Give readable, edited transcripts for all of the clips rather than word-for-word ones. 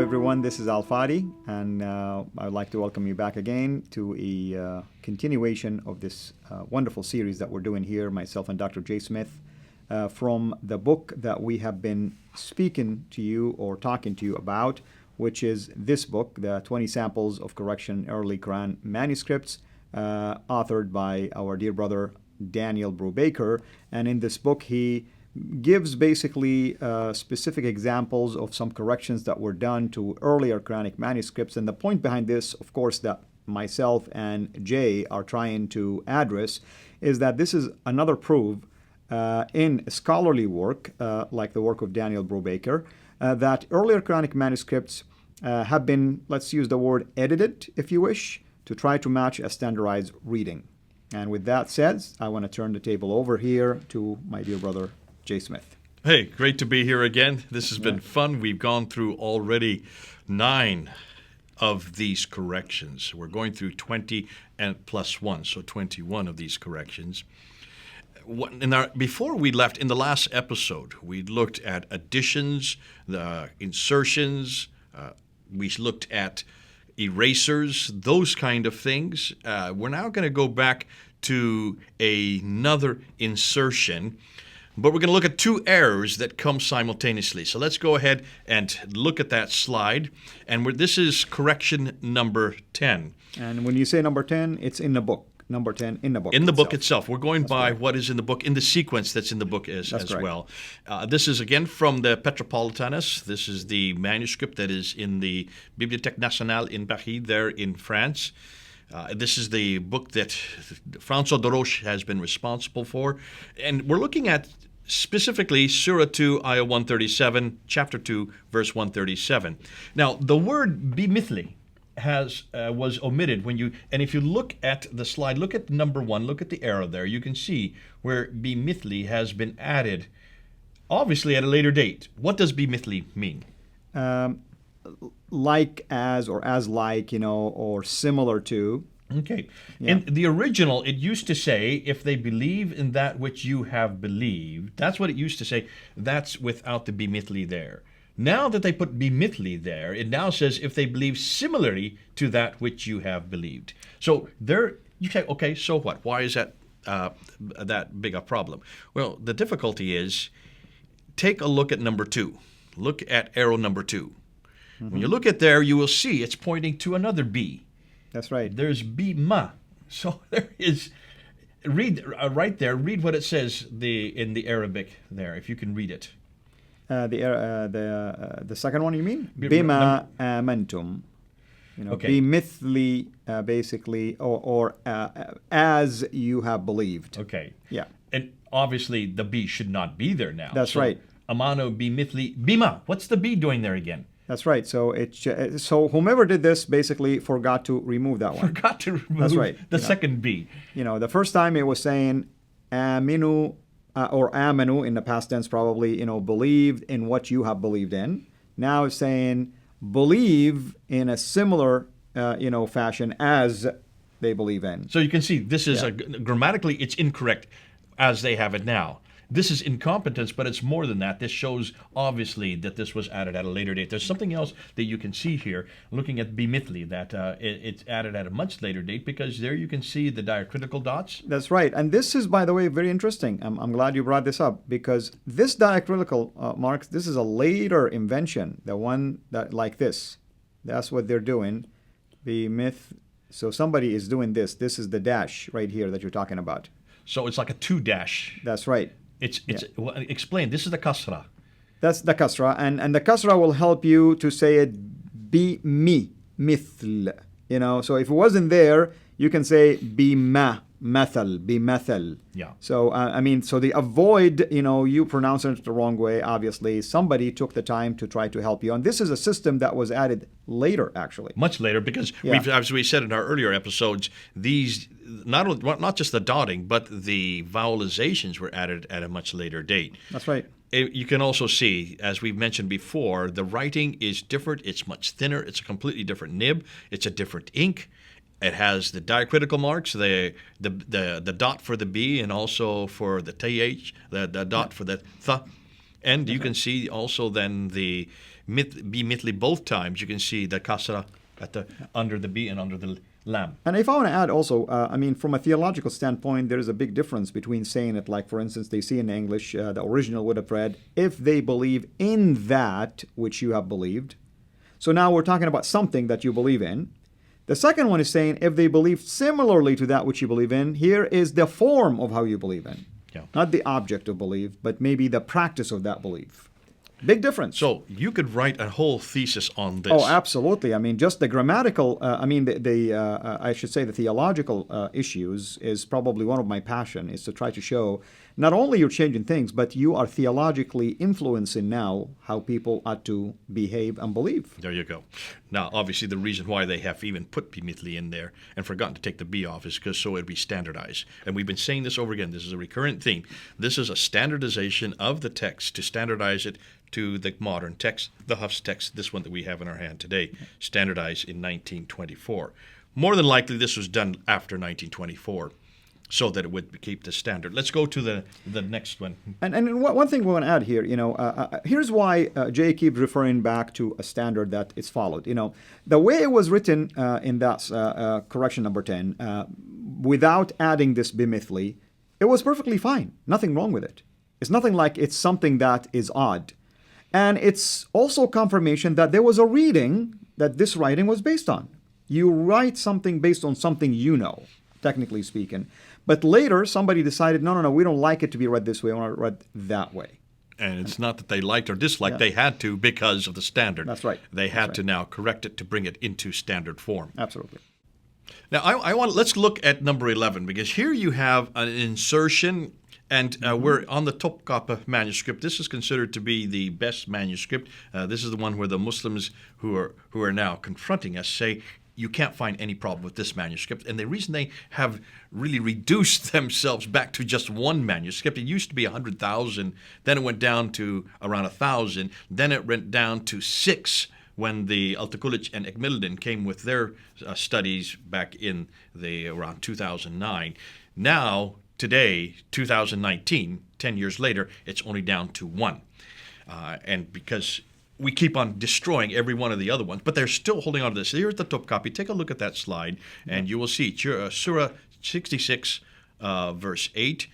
everyone. This is Al Fadi, and I'd like to welcome you back again to a continuation of this wonderful series that we're doing here, myself and Dr. J. Smith, from the book that we have been speaking to you or talking to you about, which is this book, the 20 Samples of Correction Early Qur'an Manuscripts, authored by our dear brother Daniel Brubaker. And in this book, he gives basically specific examples of some corrections that were done to earlier Quranic manuscripts. And the point behind this, of course, that myself and Jay are trying to address is that this is another proof in scholarly work, like the work of Daniel Brubaker, that earlier Quranic manuscripts have been, let's use the word edited, if you wish, to try to match a standardized reading. And with that said, I want to turn the table over here to my dear brother Jay Smith. Hey, great to be here again. This has been fun. We've gone through already 9 of these corrections. We're going through 20 and plus 1, so 21 of these corrections. Before we left, in the last episode, we looked at additions, the insertions, we looked at erasers, those kind of things. We're now going to go back to another insertion, but we're going to look at 2 errors that come simultaneously. So let's go ahead and look at that slide. And this is correction number 10. And when you say number 10, it's in the book. Number 10 in the book. In the book itself. We're going by what is in the book, in the sequence that's in the book as well. This is again from the Petropolitanus. This is the manuscript that is in the Bibliothèque Nationale in Paris, there in France. This is the book that François de Roche has been responsible for. And we're looking at specifically Surah 2, Ayah 137, Chapter 2, verse 137. Now, the word bi-mithli was omitted and if you look at the slide, look at number 1, look at the arrow there, you can see where bi-mithli has been added, obviously at a later date. What does bi-mithli mean? Like as, or as like, or similar to. Okay. Yeah. In the original, it used to say, if they believe in that which you have believed, that's what it used to say. That's without the bi-mithli there. Now that they put bi-mithli there, it now says if they believe similarly to that which you have believed. So there, you say, okay, so what? Why is that that big a problem? Well, the difficulty is, take a look at number 2. Look at arrow number 2. Mm-hmm. When you look at there, you will see it's pointing to another B. That's right. There's bi-ma. So there is, read right there, read what it says in the Arabic there, if you can read it. The second one, you mean? Bima amantum. Okay. Bimithli, basically, or as you have believed. Okay. Yeah. And obviously the B should not be there now. That's right. Amanū bimithli bima. What's the B doing there again? That's right. So so whomever did this basically forgot to remove that one. Forgot to remove the second B. The first time it was saying aminu, or amanū in the past tense, probably, believed in what you have believed in. Now it's saying believe in a similar, fashion as they believe in. So you can see this is grammatically it's incorrect as they have it now. This is incompetence, but it's more than that. This shows, obviously, that this was added at a later date. There's something else that you can see here, looking at bimithli, that it's added at a much later date, because there you can see the diacritical dots. That's right. And this is, by the way, very interesting. I'm glad you brought this up, because this diacritical marks, this is a later invention, the one that like this. That's what they're doing. So somebody is doing this. This is the dash right here that you're talking about. So it's like a 2 dash. That's right. Well, explain. This is the kasra. That's the kasra, and the kasra will help you to say it bi-mithli. So if it wasn't there, you can say bi-mithli. Yeah. So so they avoid, you pronounce it the wrong way. Obviously, somebody took the time to try to help you, and this is a system that was added later, actually. Much later, because as we said in our earlier episodes, these not just the dotting, but the vowelizations were added at a much later date. That's right. You can also see, as we've mentioned before, the writing is different. It's much thinner. It's a completely different nib. It's a different ink. It has the diacritical marks, the dot for the B, and also for the th, the dot for the th. And you can see also then bi-mithli both times, you can see the kasra under the b and under the lam. And if I want to add also, from a theological standpoint, there is a big difference between saying it like, for instance, they see in English, the original would have read, if they believe in that which you have believed. So now we're talking about something that you believe in. The second one is saying, if they believe similarly to that which you believe in, here is the form of how you believe in. Yeah. Not the object of belief, but maybe the practice of that belief. Big difference. So you could write a whole thesis on this. Oh, absolutely. I mean, just the grammatical, I should say the theological issues is probably one of my passion, is to try to show not only you're changing things, but you are theologically influencing now how people ought to behave and believe. There you go. Now, obviously, the reason why they have even put bi-mithli in there and forgotten to take the B off is because so it'd be standardized. And we've been saying this over again. This is a recurrent theme. This is a standardization of the text to standardize it to the modern text, the Hafs text, this one that we have in our hand today, standardized in 1924. More than likely, this was done after 1924. So that it would keep the standard. Let's go to the next one. And one thing we want to add here, here's why Jay keeps referring back to a standard that is followed. The way it was written in that correction number 10, without adding this bimithli, it was perfectly fine. Nothing wrong with it. It's nothing like it's something that is odd. And it's also confirmation that there was a reading that this writing was based on. You write something based on something you know, technically speaking. But later, somebody decided, no, we don't like it to be read this way. I want it read that way. And it's not that they liked or disliked. Yeah. They had to because of the standard. That's right. They had to now correct it to bring it into standard form. Absolutely. Now, let's look at number 11, because here you have an insertion, and we're on the Topkapi manuscript. This is considered to be the best manuscript. This is the one where the Muslims who are now confronting us say, you can't find any problem with this manuscript. And the reason they have really reduced themselves back to just one manuscript, it used to be 100,000, then it went down to around 1,000, then it went down to 6 when the Altakulich and Ekmildan came with their studies back in around 2009. Now, today, 2019, 10 years later, it's only down to 1. And because we keep on destroying every one of the other ones, but they're still holding on to this. Here at the Topkapi, take a look at that slide, and you will see Surah 66, verse 8.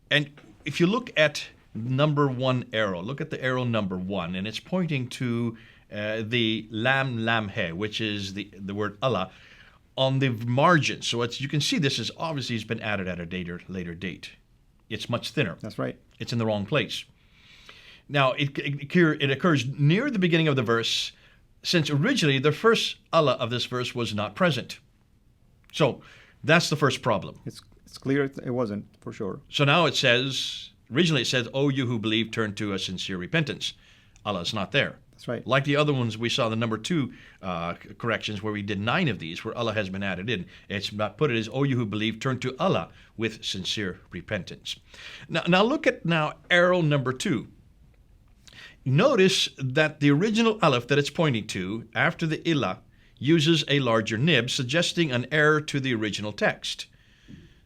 And if you look at number 1 arrow, look at the arrow number 1, and it's pointing to the lam he, which is the word Allah, on the margin. So you can see this is obviously it's been added at a later date. It's much thinner. That's right. It's in the wrong place. Now, it occurs near the beginning of the verse, since originally the first Allah of this verse was not present. So that's the first problem. It's clear it wasn't, for sure. So now originally it says, "O you who believe, turn to a sincere repentance." Allah is not there. That's right. Like the other ones we saw, the number 2 corrections, where we did 9 of these, where Allah has been added in. It's not put it as, "O you who believe, turn to Allah with sincere repentance." Now look at arrow number 2. Notice that the original aleph that it's pointing to, after the ilah, uses a larger nib, suggesting an error to the original text.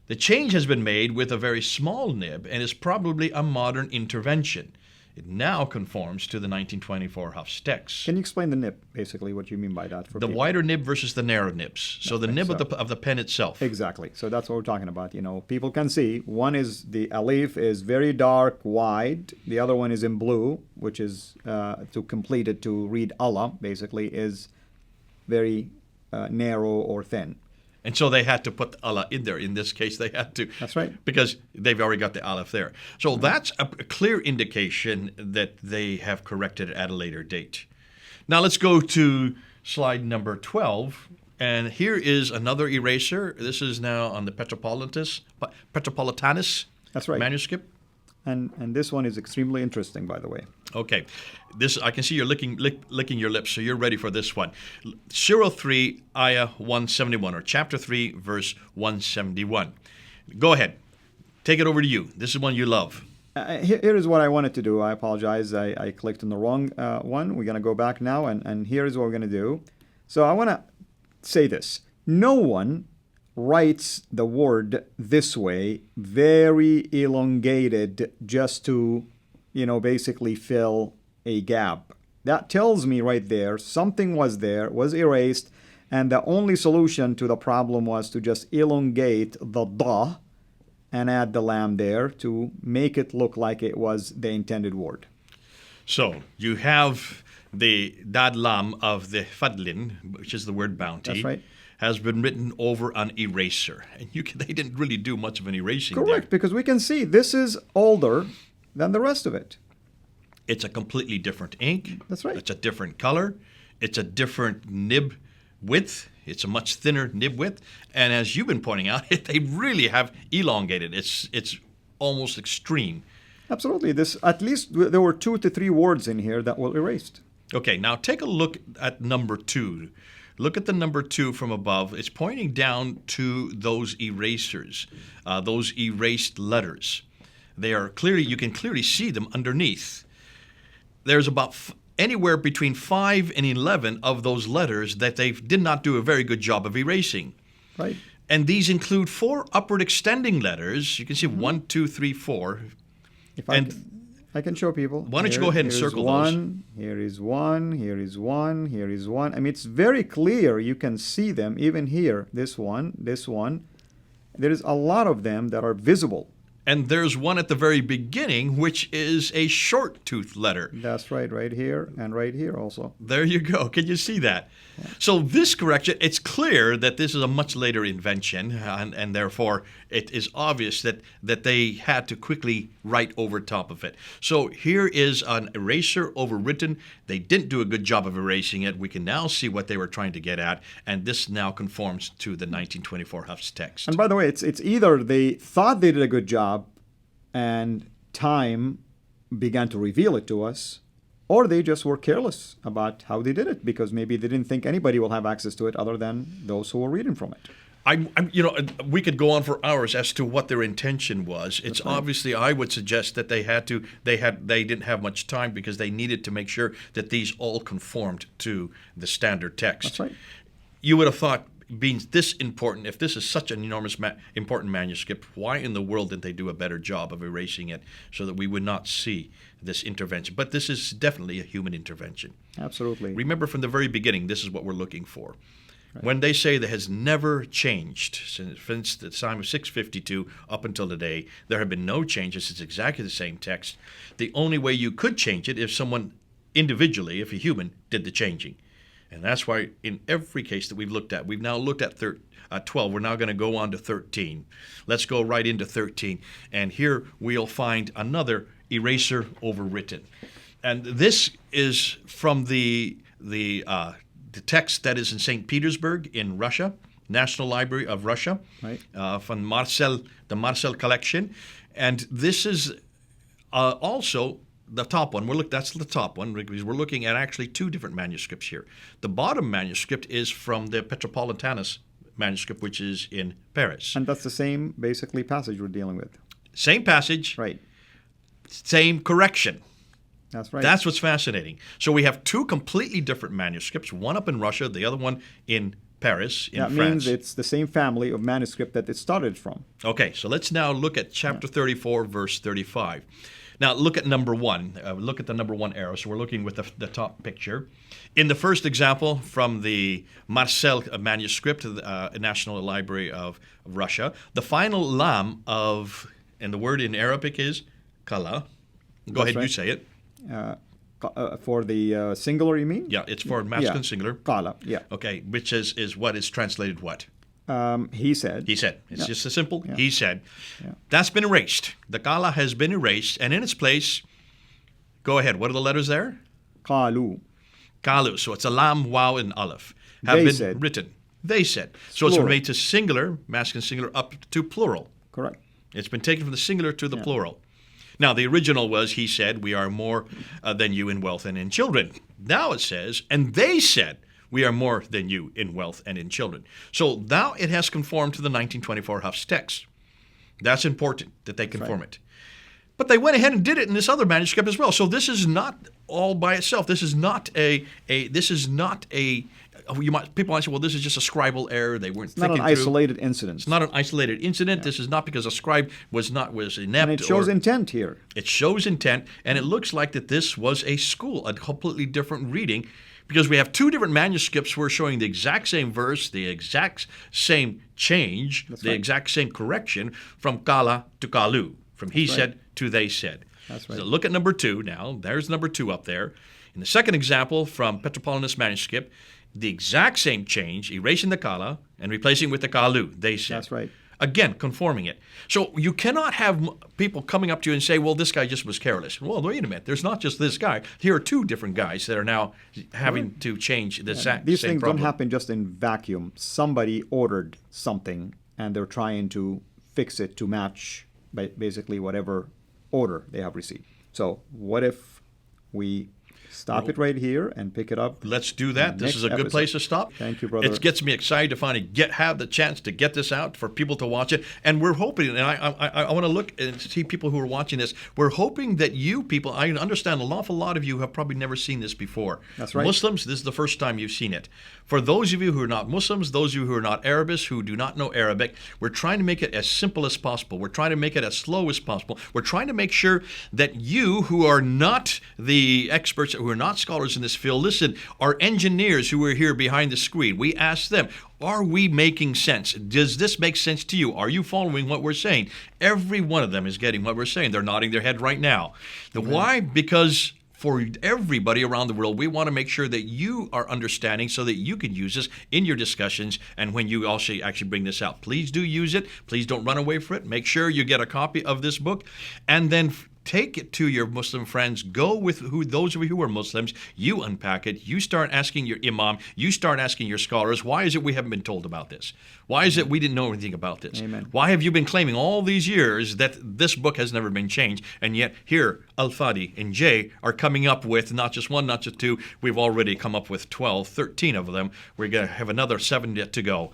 The change has been made with a very small nib and is probably a modern intervention. It now conforms to the 1924 Hafs text. Can you explain the nib, basically, what you mean by that? For the people? wider nib versus the narrow nibs. So the nib of the pen itself. Exactly. So that's what we're talking about. People can see one is the alif is very dark, wide. The other one is in blue, which is to complete it to read Allah. Basically, is very narrow or thin. And so they had to put Allah in there. In this case, they had to. That's right. Because they've already got the aleph there. So that's a clear indication that they have corrected it at a later date. Now let's go to slide number 12. And here is another eraser. This is now on the Petropolitanus That's right. Manuscript. And this one is extremely interesting, by the way. Okay. This I can see you're licking your lips, so you're ready for this one. Surah 3, Ayah 171, or chapter 3, verse 171. Go ahead. Take it over to you. This is one you love. Here is what I wanted to do. I apologize. I clicked on the wrong one. We're going to go back now, and here is what we're going to do. So I want to say this. No one writes the word this way, very elongated, just to, basically fill a gap. That tells me right there something was there, was erased, and the only solution to the problem was to just elongate the da and add the lam there to make it look like it was the intended word. So you have the dad lam of the fadlin, which is the word bounty. That's right. Has been written over an eraser. And they didn't really do much of an erasing there. Correct, because we can see this is older than the rest of it. It's a completely different ink. That's right. It's a different color. It's a different nib width. It's a much thinner nib width. And as you've been pointing out, they really have elongated. It's almost extreme. Absolutely. At least there were 2 to 3 words in here that were erased. Okay, now take a look at number 2. Look at the number 2 from above. It's pointing down to those erasers, those erased letters. They are clearly, you can clearly see them underneath. There's about anywhere between 5 and 11 of those letters that they did not do a very good job of erasing. Right. And these include 4 upward extending letters. You can see 1, 2, 3, 4. If I can show people. Why don't you go ahead and circle those? Here is one, here is one, here is one. I mean, it's very clear. You can see them even here. This one, this one. There is a lot of them that are visible. And there's one at the very beginning, which is a short tooth letter. That's right here and right here also. There you go. Can you see that? Yeah. So this correction, it's clear that this is a much later invention, and therefore it is obvious that they had to quickly write over top of it. So here is an eraser overwritten. They didn't do a good job of erasing it. We can now see what they were trying to get at, and this now conforms to the 1924 Huf's text. And by the way, it's either they thought they did a good job and time began to reveal it to us, or they just were careless about how they did it because maybe they didn't think anybody will have access to it other than those who were reading from it. We could go on for hours as to what their intention was. It's right. Obviously, I would suggest that they didn't have much time because they needed to make sure that these all conformed to the standard text. That's right. You would have thought, being this important, if this is such an enormous important manuscript, why in the world didn't they do a better job of erasing it so that we would not see this intervention? But this is definitely a human intervention. Absolutely. Remember from the very beginning, this is what we're looking for. Right. When they say that has never changed since the time of 652 up until today, there have been no changes. It's exactly the same text. The only way you could change it if someone individually, if a human, did the changing. And that's why in every case that we've now looked at 12. We're now going to go on to 13. Let's go right into 13. And here we'll find another eraser overwritten. And this is from the text that is in St. Petersburg in Russia, National Library of Russia, right. From the Marcel collection. And this is also the top one. That's the top one because we're looking at actually 2 different manuscripts here. The bottom manuscript is from the Petropolitanus Manuscript, which is in Paris. And that's the same, basically, passage we're dealing with. Same passage. Right. Same correction. That's right. That's what's fascinating. So we have 2 completely different manuscripts, one up in Russia, the other one in Paris, in France. That means it's the same family of manuscript that it started from. Okay, so let's now look at chapter 34, verse 35. Now, look at number 1. Look at the number 1 arrow. So we're looking with the top picture. In the first example from the Marcel manuscript, the National Library of Russia, the final lam and the word in Arabic is kala. Go ahead, right. You say it. For the singular, you mean? Yeah, it's for masculine singular. Kala, yeah. Okay, which is what is translated what? He said. He said. It's just a simple, yeah. He said. Yeah. That's been erased. The kala has been erased, and in its place, go ahead, what are the letters there? Kalu. Kalu. So it's a lam, waw, and aleph. Written. They said. So it's been made to singular, masculine singular, up to plural. Correct. It's been taken from the singular to the plural. Now, the original was, he said, we are more than you in wealth and in children. Now it says, and they said, we are more than you in wealth and in children. So now it has conformed to the 1924 Huf's text. That's important that they conform it. But they went ahead and did it in this other manuscript as well. So this is not all by itself. This is not a people might say, well, this is just a scribal error. They weren't thinking through. It's not an isolated incident. It's not an isolated incident. Yeah. This is not because a scribe was inept. And it shows intent here. It shows intent, and it looks like that this was a school, a completely different reading, because we have two different manuscripts. We're showing the exact same verse, the exact same change, exact same correction from kala to kalu, from he said to they said. That's right. So look at number 2 now. There's number 2 up there. In the second example from Petropolitanus Manuscript, the exact same change, erasing the kala and replacing with the kalu, they said. That's right. Again, conforming it. So you cannot have people coming up to you and say, well, this guy just was careless. Well, wait a minute. There's not just this guy. Here are 2 different guys that are now having to change the same These things problem. don't happen just in vacuum. Somebody ordered something, and they're trying to fix it to match basically whatever order they have received. So what if we stop it right here and pick it up? Let's do that. This is a good place to stop. Thank you, brother. It gets me excited to finally have the chance to get this out for people to watch it. And we're hoping, and I want to look and see people who are watching this. We're hoping that you people, I understand an awful lot of you have probably never seen this before. That's right. Muslims, this is the first time you've seen it. For those of you who are not Muslims, those of you who are not Arabists, who do not know Arabic, we're trying to make it as simple as possible. We're trying to make it as slow as possible. We're trying to make sure that you who are not the experts, who are not scholars in this field, listen, our engineers who are here behind the screen, we ask them, are we making sense? Does this make sense to you? Are you following what we're saying? Every one of them is getting what we're saying. They're nodding their head right now. Why? Because for everybody around the world, we want to make sure that you are understanding so that you can use this in your discussions and when you also actually bring this out. Please do use it. Please don't run away from it. Make sure you get a copy of this book and then take it to your Muslim friends. Go with those of you who are Muslims. You unpack it. You start asking your imam. You start asking your scholars, why is it we haven't been told about this? Why is it we didn't know anything about this? Amen. Why have you been claiming all these years that this book has never been changed? And yet here, Al-Fadi and Jay are coming up with not just 1, not just 2. We've already come up with 12, 13 of them. We're going to have another 7 yet to go.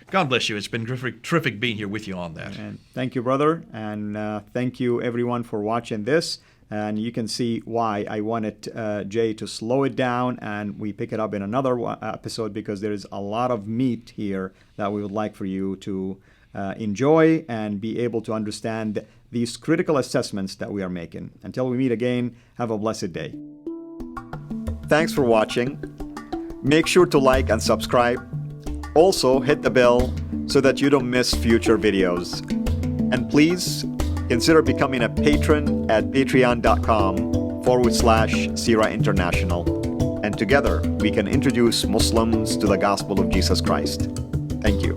God bless you. It's been terrific being here with you on that. And thank you, brother. And thank you, everyone, for watching this. And you can see why I wanted Jay to slow it down and we pick it up in another episode, because there is a lot of meat here that we would like for you to enjoy and be able to understand these critical assessments that we are making. Until we meet again, have a blessed day. Thanks for watching. Make sure to like and subscribe. Also, hit the bell so that you don't miss future videos. And please consider becoming a patron at patreon.com/Sirah International. And together we can introduce Muslims to the gospel of Jesus Christ. Thank you.